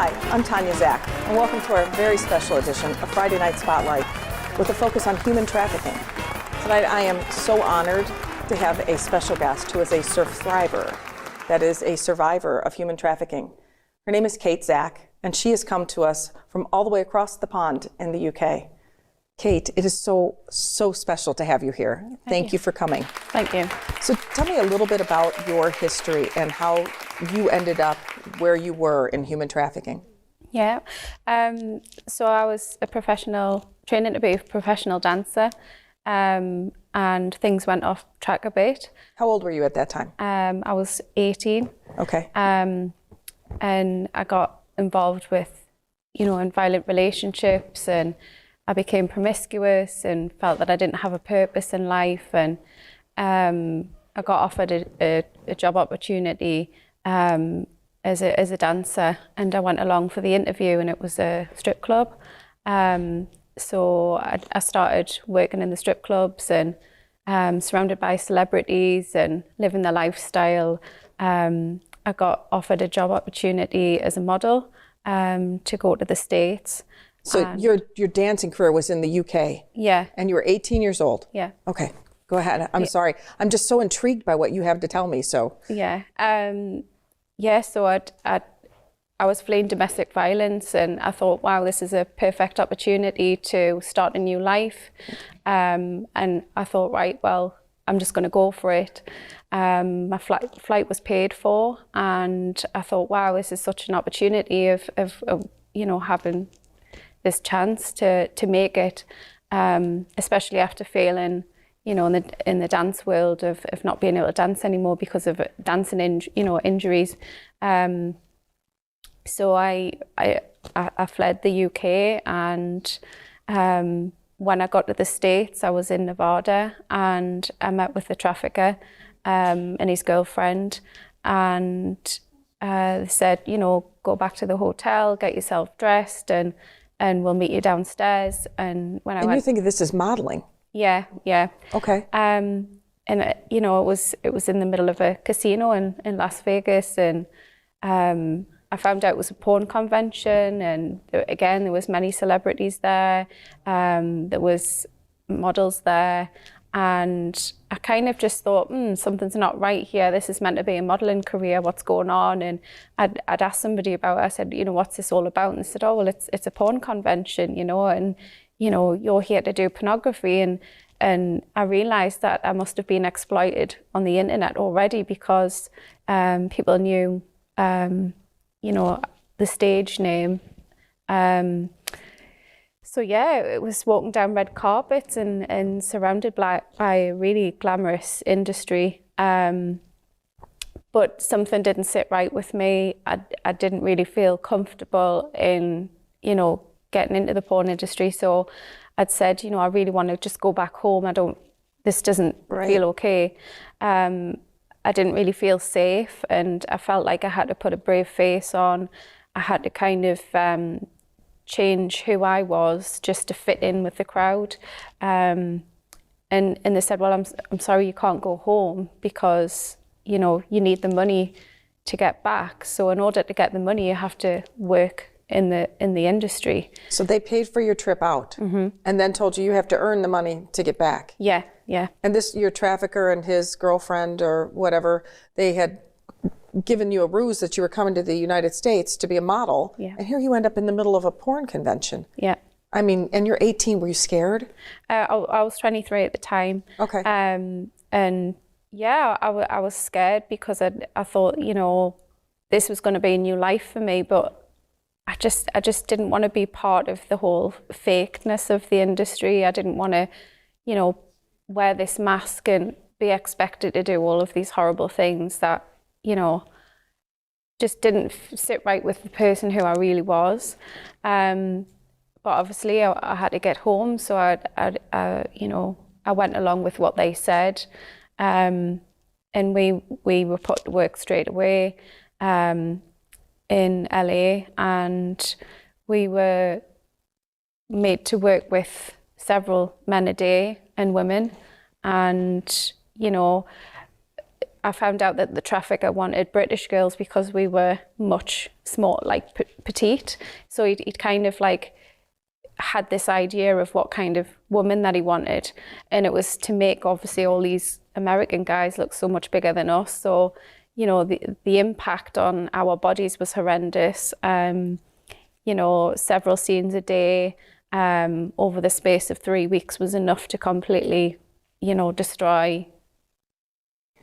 Hi, I'm Tanya Czack, and welcome to our very special edition of Friday Night Spotlight with a focus on human trafficking. Tonight I am so honored to have a special guest who is a survivor, that is a survivor of human trafficking. Her name is Czack, and she has come to us from all the way across the pond in the UK. Kate, it is so special to have you here. Thank you for coming. Thank you. So tell me a little bit about your history and how you ended up where you were in human trafficking. Yeah, so I was training to be a professional dancer, and things went off track a bit. How old were you at that time? I was 18. Okay. And I got involved with, in violent relationships, and I became promiscuous and felt that I didn't have a purpose in life. And I got offered a job opportunity as a dancer, and I went along for the interview, and it was a strip club. So I started working in the strip clubs and surrounded by celebrities and living the lifestyle. I got offered a job opportunity as a model to go to the States. So your dancing career was in the UK? Yeah. And you were 18 years old? Yeah. Okay, go ahead. I'm sorry. I'm just so intrigued by what you have to tell me, so. Yeah. So I was fleeing domestic violence, and I thought, wow, this is a perfect opportunity to start a new life. And I thought, right, well, I'm just going to go for it. My flight was paid for, and I thought, wow, this is such an opportunity of having this chance to make it, especially after failing, in the dance world of not being able to dance anymore because of dancing injuries. So I fled the UK, and when I got to the States, I was in Nevada, and I met with the trafficker and his girlfriend, and they said, go back to the hotel, get yourself dressed, and we'll meet you downstairs. And when I went, you're thinking this is modeling? Yeah. Okay. And it was in the middle of a casino in Las Vegas, and I found out it was a porn convention, and again there was many celebrities there. There was models there, and I kind of just thought, something's not right here. This is meant to be a modeling career. What's going on? And I'd asked somebody about it. I said, what's this all about? And they said, oh well, it's a porn convention, and you're here to do pornography. And I realized that I must have been exploited on the internet already, because people knew the stage name. So yeah, it was walking down red carpets and surrounded by a really glamorous industry. But something didn't sit right with me. I didn't really feel comfortable in, getting into the porn industry. So I'd said, I really want to just go back home. This doesn't feel okay. I didn't really feel safe, and I felt like I had to put a brave face on. I had to kind of change who I was just to fit in with the crowd. And they said, well, I'm sorry you can't go home because, you need the money to get back. So in order to get the money, you have to work in the industry. So they paid for your trip out, and then told you have to earn the money to get back. Yeah. And your trafficker and his girlfriend or whatever, they had given you a ruse that you were coming to the United States to be a model. Yeah. And here you end up in the middle of a porn convention. Yeah. I mean, and you're 18. Were you scared? I was 23 at the time. Okay. And yeah, I was scared because I thought, this was going to be a new life for me, but I just didn't want to be part of the whole fakeness of the industry. I didn't want to, wear this mask and be expected to do all of these horrible things that, just didn't sit right with the person who I really was. But obviously I had to get home, so I went along with what they said. And we were put to work straight away in LA, and we were made to work with several men a day and women. And I found out that the trafficker wanted British girls because we were much small, like petite. So he'd kind of like had this idea of what kind of woman that he wanted, and it was to make obviously all these American guys look so much bigger than us. So, you know, the impact on our bodies was horrendous. You know, several scenes a day over the space of 3 weeks was enough to completely, you know, destroy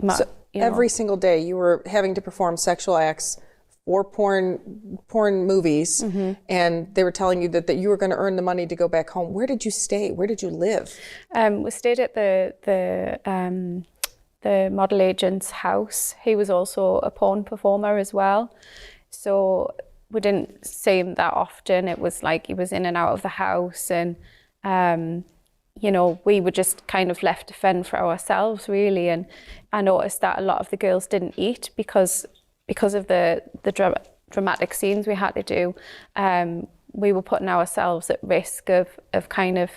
my, every single day you were having to perform sexual acts for porn movies, and they were telling you that you were going to earn the money to go back home. Where did you stay? Where did you live? We stayed at the model agent's house. He was also a porn performer as well. So we didn't see him that often. It was like he was in and out of the house, and you know, we were just kind of left to fend for ourselves, really. And I noticed that a lot of the girls didn't eat because of the dramatic scenes we had to do. We were putting ourselves at risk of kind of,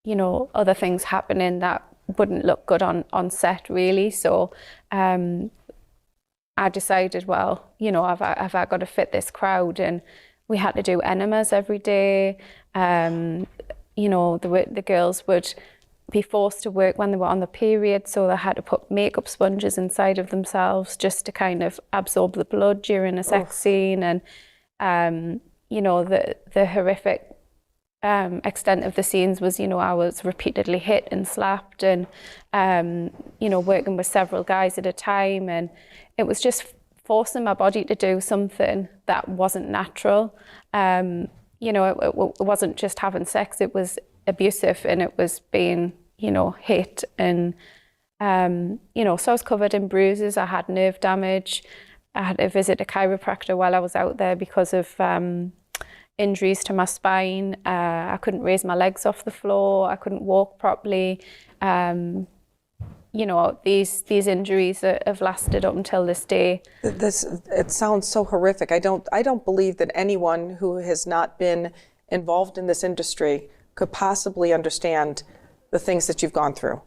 you know, other things happening that wouldn't look good on set, really. So I decided, well, you know, have I got to fit this crowd? And we had to do enemas every day. You know, the girls would be forced to work when they were on the period, so they had to put makeup sponges inside of themselves just to kind of absorb the blood during a sex scene. And you know, the horrific extent of the scenes was, you know, I was repeatedly hit and slapped, and you know, working with several guys at a time, and it was just forcing my body to do something that wasn't natural. You know, it wasn't just having sex, it was abusive, and it was being, you know, hit. And, you know, so I was covered in bruises. I had nerve damage. I had to visit a chiropractor while I was out there because of injuries to my spine. I couldn't raise my legs off the floor. I couldn't walk properly. You know, these injuries have lasted up until this day. It sounds so horrific. I don't believe that anyone who has not been involved in this industry could possibly understand the things that you've gone through.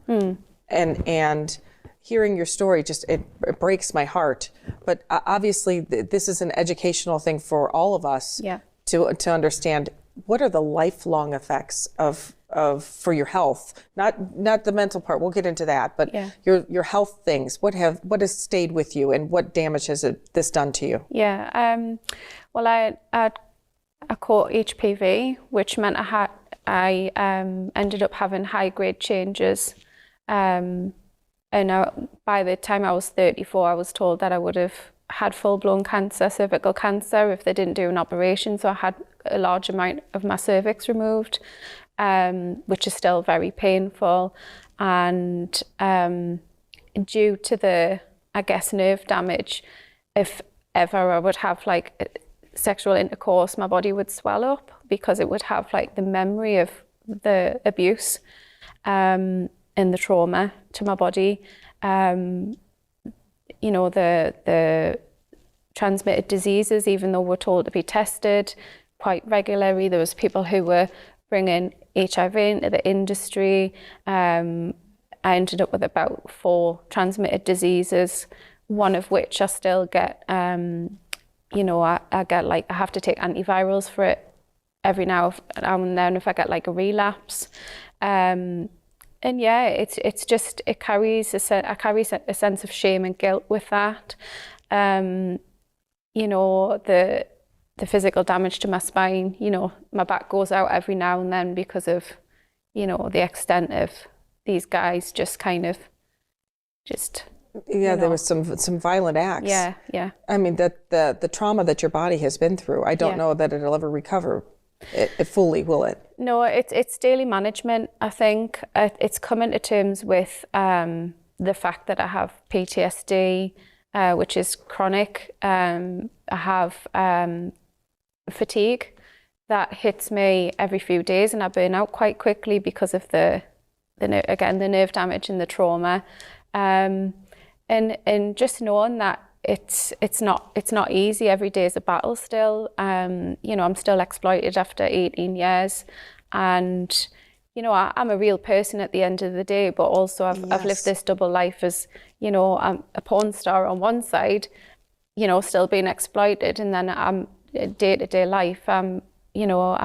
And hearing your story it breaks my heart. But obviously this is an educational thing for all of us to understand what are the lifelong effects of for your health, not the mental part, we'll get into that, but your health things. What has stayed with you, and what damage has this done to you? Well, I caught HPV, which meant I ended up having high-grade changes, and by the time I was 34, I was told that I would have had full-blown cancer, cervical cancer, if they didn't do an operation. So I had a large amount of my cervix removed, which is still very painful. And due to the, I guess, nerve damage, if ever I would have like sexual intercourse, my body would swell up because it would have like the memory of the abuse and the trauma to my body. You know, the transmitted diseases, even though we're told to be tested quite regularly, there was people who were bringing HIV into the industry. I ended up with about 4 transmitted diseases, one of which I still get. You know, I get like, I have to take antivirals for it every now and then if I get like a relapse. And yeah, it's just, I carry a sense of shame and guilt with that. You know, the physical damage to my spine, you know, my back goes out every now and then because of, you know, the extent of these guys just kind of just... Yeah, there was some violent acts. Yeah. I mean, the trauma that your body has been through, I don't know that it'll ever recover it fully, will it? No, it's daily management, I think. It's coming to terms with the fact that I have PTSD, which is chronic. I have fatigue that hits me every few days, and I burn out quite quickly because of the nerve damage and the trauma. And just knowing that it's not easy. Every day is a battle still. You know, I'm still exploited after 18 years, and you know, I'm a real person at the end of the day, but also I've lived this double life as, you know, I'm a porn star on one side, you know, still being exploited, and then I'm day-to-day life, you know,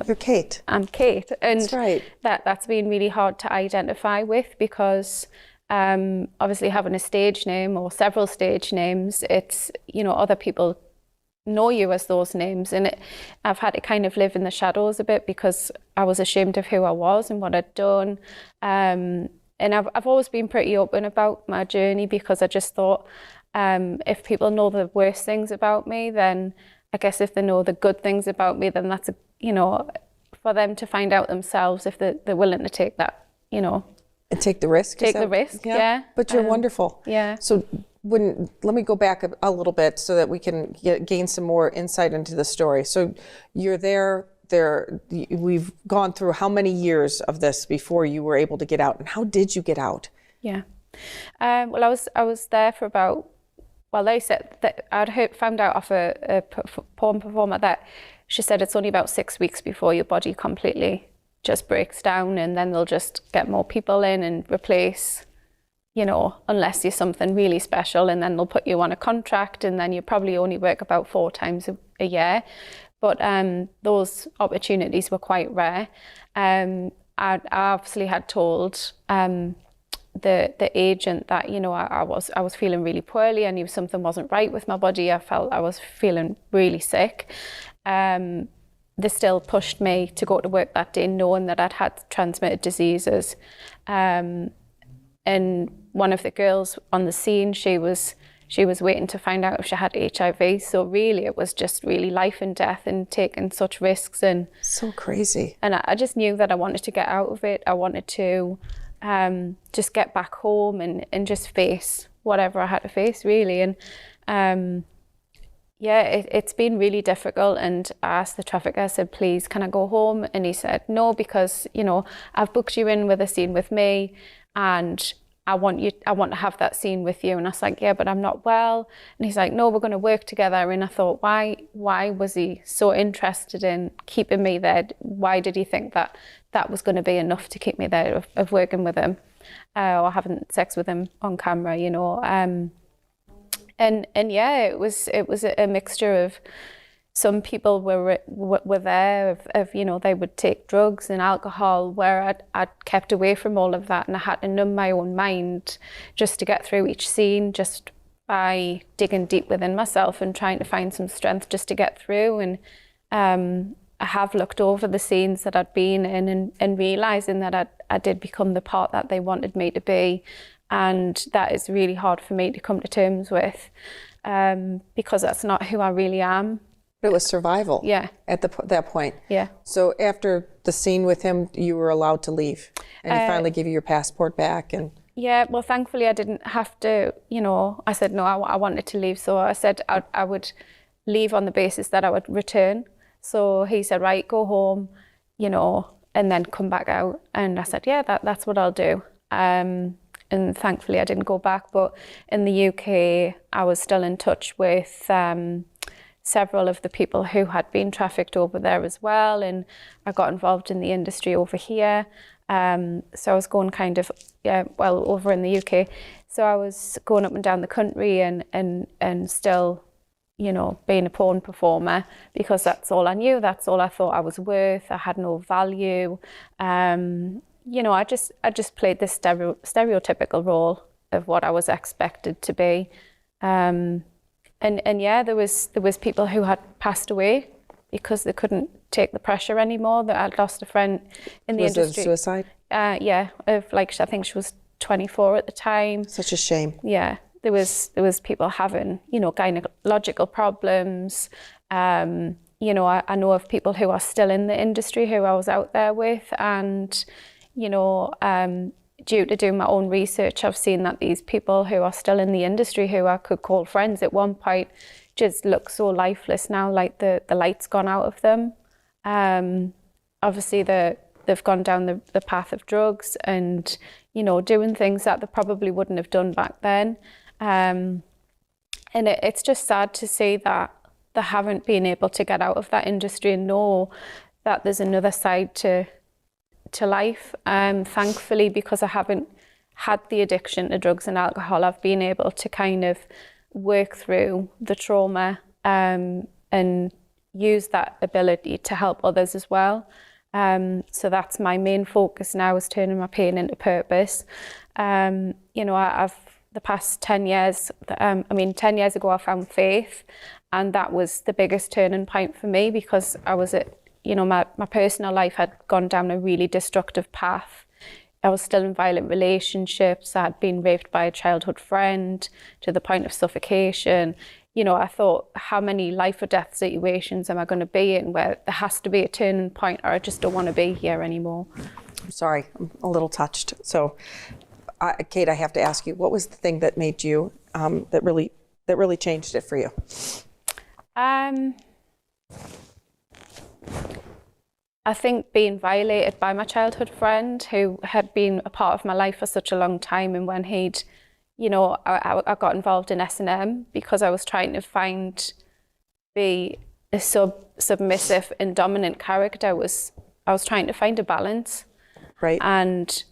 You're Kate. I'm Kate, and That's right. That's been really hard to identify with, because obviously having a stage name or several stage names, it's, you know, other people know you as those names, and I've had to kind of live in the shadows a bit because I was ashamed of who I was and what I'd done. And I've always been pretty open about my journey, because I just thought, if people know the worst things about me, then I guess if they know the good things about me, then that's, you know, for them to find out themselves if they're willing to take that, you know. And take the risk? Take the risk, yeah. But you're wonderful. Yeah. So let me go back a little bit so that we can gain some more insight into the story. So you're there, we've gone through how many years of this before you were able to get out, and how did you get out? Yeah. Well, I was there for about, well, they said that found out off a porn performer that she said it's only about 6 weeks before your body completely just breaks down, and then they'll just get more people in and replace, you know, unless you're something really special, and then they'll put you on a contract, and then you probably only work about 4 times a year. But those opportunities were quite rare. I obviously had told the agent that, you know, I was feeling really poorly. I knew something wasn't right with my body. I felt I was feeling really sick. They still pushed me to go to work that day, knowing that I'd had transmitted diseases. And one of the girls on the scene, she was waiting to find out if she had HIV. So really, it was just really life and death, and taking such risks. And so crazy. And I just knew that I wanted to get out of it. I wanted to just get back home and just face whatever I had to face, really. And yeah, it's been really difficult. And I asked the trafficker, I said, please, can I go home? And he said, no, because, you know, I've booked you in with a scene with me, and I want to have that scene with you. And I was like, yeah, but I'm not well. And he's like, no, we're going to work together. And I thought, why was he so interested in keeping me there? Why did he think that was going to be enough to keep me there, of working with him or having sex with him on camera, you know? And yeah, it was a mixture of, some people were there of, you know, they would take drugs and alcohol, where I'd kept away from all of that, and I had to numb my own mind just to get through each scene, just by digging deep within myself and trying to find some strength just to get through. And I have looked over the scenes that I'd been in, and realising that I did become the part that they wanted me to be, and that is really hard for me to come to terms with, because that's not who I really am. It was survival. Yeah. At that point. Yeah. So after the scene with him, you were allowed to leave, and he finally gave you your passport back. And yeah, well, thankfully I didn't have to. You know, I said no. I wanted to leave, so I said I would leave on the basis that I would return. So he said, right, go home, you know, and then come back out. And I said, yeah, that's what I'll do. And thankfully I didn't go back. But in the UK, I was still in touch with several of the people who had been trafficked over there as well, and I got involved in the industry over here. So I was going kind of, over in the UK. So I was going up and down the country and still, you know, being a porn performer, because that's all I knew, that's all I thought I was worth. I had no value. You know, I just played this stereotypical role of what I was expected to be. And yeah, there was people who had passed away because they couldn't take the pressure anymore. That I'd lost a friend in the industry. Was it suicide? Yeah, I think she was 24 at the time. Such a shame. Yeah, there was people having, you know, gynecological problems. You know, I know of people who are still in the industry who I was out there with, and you know, due to doing my own research, I've seen that these people who are still in the industry, who I could call friends at one point, just look so lifeless now, like the light's gone out of them. Obviously, they've gone down the path of drugs and, you know, doing things that they probably wouldn't have done back then. And it's just sad to see that they haven't been able to get out of that industry and know that there's another side to to life. Thankfully, because I haven't had the addiction to drugs and alcohol, I've been able to kind of work through the trauma and use that ability to help others as well. So that's my main focus now, is turning my pain into purpose. I've the past 10 years, 10 years ago I found faith, and that was the biggest turning point for me, because I was my personal life had gone down a really destructive path. I was still in violent relationships. I had been raped by a childhood friend to the point of suffocation. I thought, how many life or death situations am I going to be in where there has to be a turning point, or I just don't want to be here anymore? I'm sorry, I'm a little touched. So, Kate, I have to ask you, what was the thing that made you, that really changed it for you? I think being violated by my childhood friend, who had been a part of my life for such a long time, and when he'd, I got involved in S&M because I was trying to be a submissive and dominant character. I was trying to find a balance. Right. And,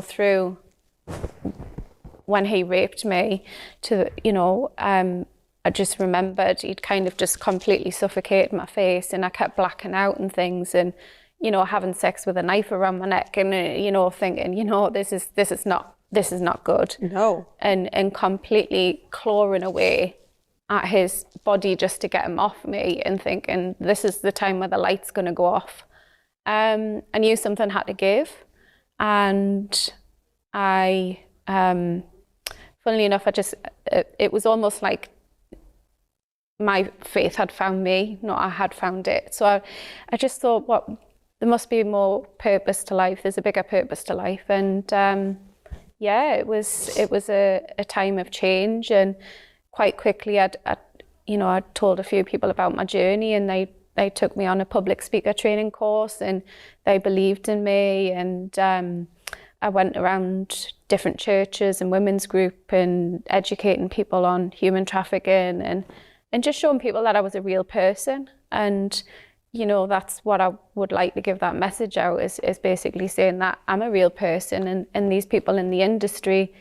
through when he raped me, I just remembered he'd kind of just completely suffocated my face, and I kept blacking out and things, and having sex with a knife around my neck, and thinking, this is not good. No. And completely clawing away at his body just to get him off me, and thinking, this is the time where the light's going to go off. I knew something had to give, and I, funnily enough, it was almost like my faith had found me, not I had found it. So I just thought, there must be more purpose to life. There's a bigger purpose to life. And it was a time of change. And quite quickly, I'd told a few people about my journey, and they took me on a public speaker training course, and they believed in me. And I went around different churches and women's group and educating people on human trafficking, and just showing people that I was a real person. And, that's what I would like to give that message out, is basically saying that I'm a real person, and these people in the industry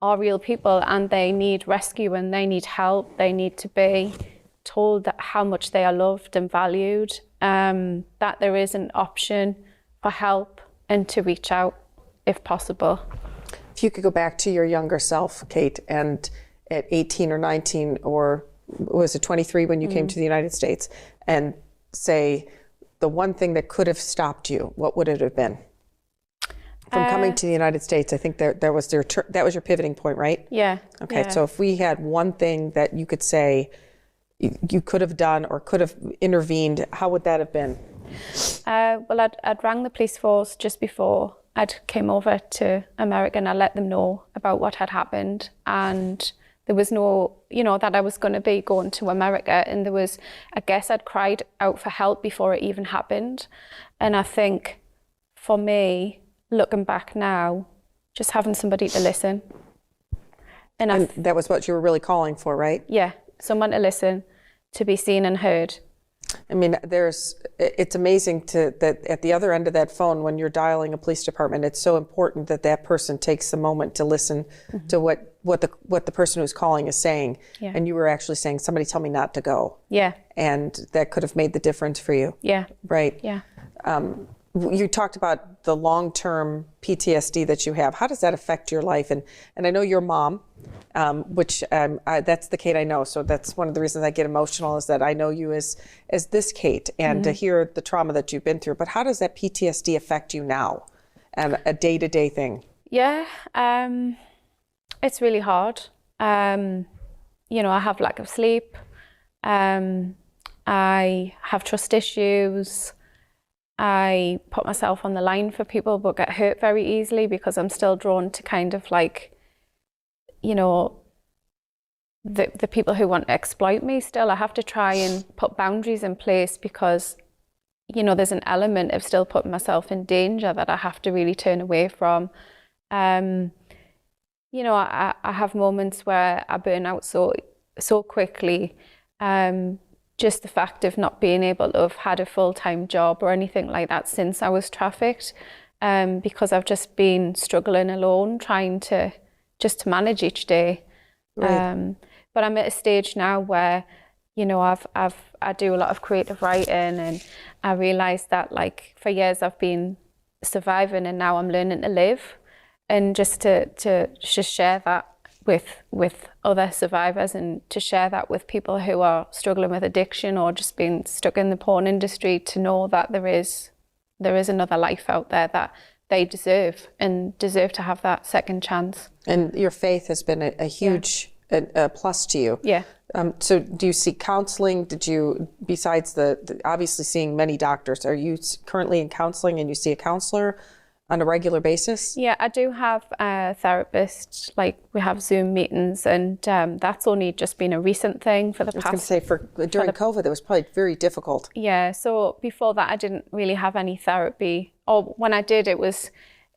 are real people, and they need rescue, and they need help. They need to be told that how much they are loved and valued, that there is an option for help, and to reach out if possible. If you could go back to your younger self, Kate, and at 18 or 19, or was it 23 when you came to the United States, and say the one thing that could have stopped you, what would it have been? From coming to the United States, I think that was your pivoting point, right? Yeah. Okay, yeah. so if we had one thing that you could say you could have done or could have intervened, how would that have been? Well, I'd rang the police force just before I'd came over to America, and I let them know about what had happened, and there was no, that I was going to be going to America, and I guess I'd cried out for help before it even happened. And I think for me, looking back now, just having somebody to listen. And that was what you were really calling for, right? Yeah, someone to listen, to be seen and heard. I mean, it's amazing that at the other end of that phone, when you're dialing a police department, it's so important that person takes a moment to listen to what the person who's calling is saying. Yeah. And you were actually saying, somebody tell me not to go. Yeah. And that could have made the difference for you. Yeah. Right. Yeah. You talked about the long-term PTSD that you have. How does that affect your life? And I know your mom, which that's the Kate I know. So that's one of the reasons I get emotional, is that I know you as this Kate, and to hear the trauma that you've been through. But how does that PTSD affect you now, and a day-to-day thing? Yeah, it's really hard. I have lack of sleep. I have trust issues. I put myself on the line for people, but get hurt very easily because I'm still drawn to kind of like, the people who want to exploit me still. I have to try and put boundaries in place because, there's an element of still putting myself in danger that I have to really turn away from. I have moments where I burn out so quickly, just the fact of not being able to have had a full-time job or anything like that since I was trafficked, because I've just been struggling alone, trying to manage each day. Right. But I'm at a stage now where, you know, I do a lot of creative writing, and I realise that, like, for years I've been surviving, and now I'm learning to live, and just to share that with other survivors, and to share that with people who are struggling with addiction or just being stuck in the porn industry, to know that there is another life out there that they deserve to have that second chance. And your faith has been a huge plus to you. Yeah. So do you seek counseling? Did you, besides the obviously seeing many doctors, are you currently in counseling and you see a counselor on a regular basis? Yeah, I do have a therapist. Like, we have Zoom meetings, and that's only just been a recent thing for the past. I was going to say, during COVID, it was probably very difficult. Yeah, so before that, I didn't really have any therapy. Or when I did, it was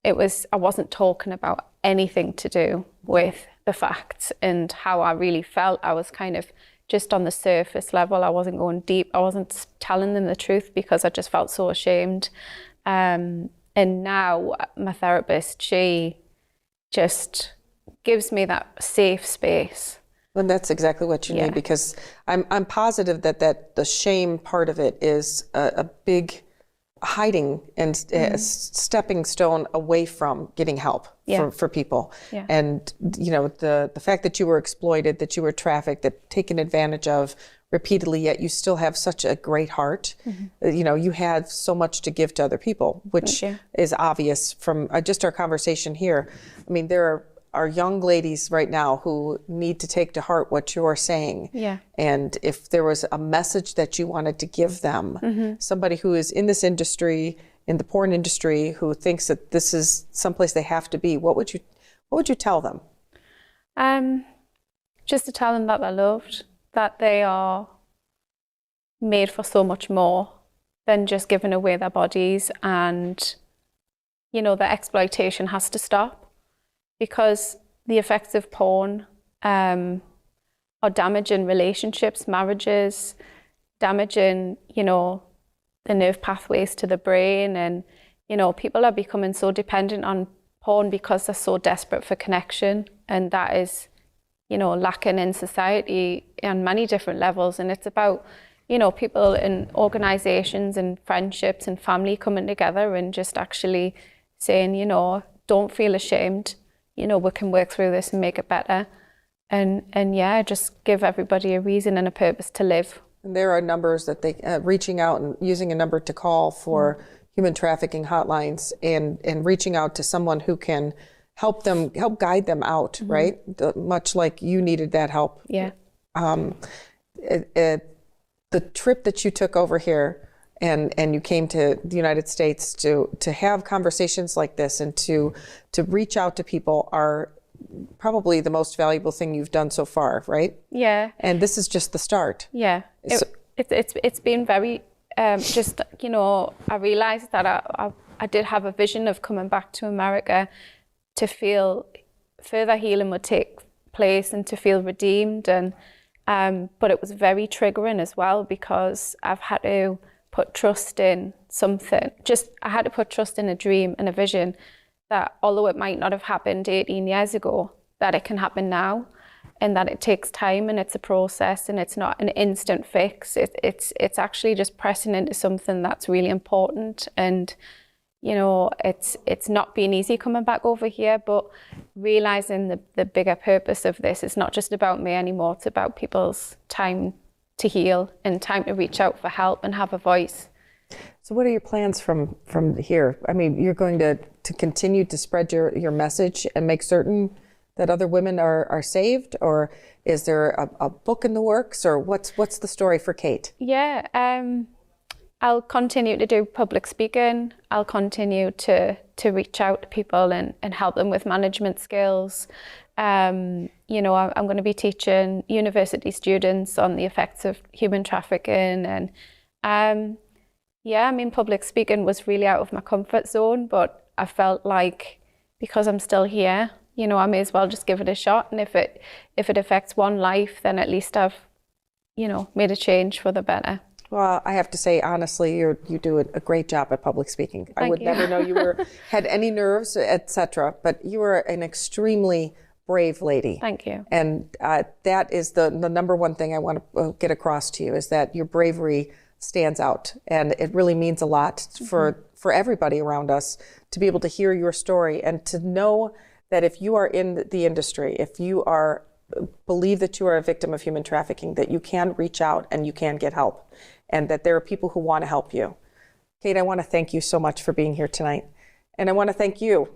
I wasn't talking about anything to do with the facts and how I really felt. I was kind of just on the surface level. I wasn't going deep. I wasn't telling them the truth because I just felt so ashamed. And now my therapist, she just gives me that safe space. And that's exactly what you need, because I'm positive that the shame part of it is a big hiding and a stepping stone away from getting help for people. Yeah. And you know, the fact that you were exploited, that you were trafficked, that taken advantage of repeatedly, yet you still have such a great heart. You know, you had so much to give to other people, which is obvious from just our conversation here. I mean, there are young ladies right now who need to take to heart what you're saying. Yeah. And if there was a message that you wanted to give them, somebody who is in this industry, in the porn industry, who thinks that this is someplace they have to be, what would you tell them? Just to tell them that they're loved, that they are made for so much more than just giving away their bodies, and, you know, the exploitation has to stop, because the effects of porn are damaging relationships, marriages, damaging, you know, the nerve pathways to the brain, and, you know, people are becoming so dependent on porn because they're so desperate for connection, and that is, you know, lacking in society on many different levels. And it's about, you know, people in organizations and friendships and family coming together and just actually saying, you know, don't feel ashamed, you know, we can work through this and make it better. And yeah, just give everybody a reason and a purpose to live. And there are numbers that they, reaching out and using a number to call for human trafficking hotlines, and reaching out to someone who can help guide them out, right? Much like you needed that help. Yeah. The trip that you took over here, and you came to the United States to have conversations like this and to reach out to people, are probably the most valuable thing you've done so far, right? Yeah. And this is just the start. Yeah. It's been very just, you know, I realized that I did have a vision of coming back to America to feel further healing would take place and to feel redeemed. And but it was very triggering as well, because I've had to put trust in something. I had to put trust in a dream and a vision that, although it might not have happened 18 years ago, that it can happen now, and that it takes time, and it's a process, and it's not an instant fix. It's actually just pressing into something that's really important. And you know, it's not been easy coming back over here, but realizing the bigger purpose of this is not just about me anymore. It's about people's time to heal and time to reach out for help and have a voice. So what are your plans from here? I mean, you're going to continue to spread your message and make certain that other women are saved, or is there a book in the works, or what's the story for Kate? Yeah, I'll continue to do public speaking. I'll continue to reach out to people and help them with management skills. You know, I'm going to be teaching university students on the effects of human trafficking. And yeah, I mean, public speaking was really out of my comfort zone, but I felt like, because I'm still here, you know, I may as well just give it a shot. And if it affects one life, then at least I've made a change for the better. Well, I have to say, honestly, you do a great job at public speaking. I would never know you had any nerves, etc. But you are an extremely brave lady. Thank you. And that is the number one thing I want to get across to you, is that your bravery stands out, and it really means a lot for everybody around us to be able to hear your story and to know that if you are in the industry, if you believe that you are a victim of human trafficking, that you can reach out and you can get help, and that there are people who want to help you. Kate, I want to thank you so much for being here tonight. And I want to thank you.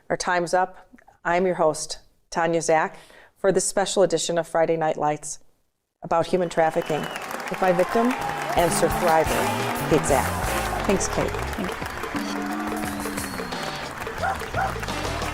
Our time's up. I'm your host, Tanya Czack, for this special edition of Friday Night Lights about human trafficking with my victim and survivor, Kate Czack. Thanks, Kate. Thank you.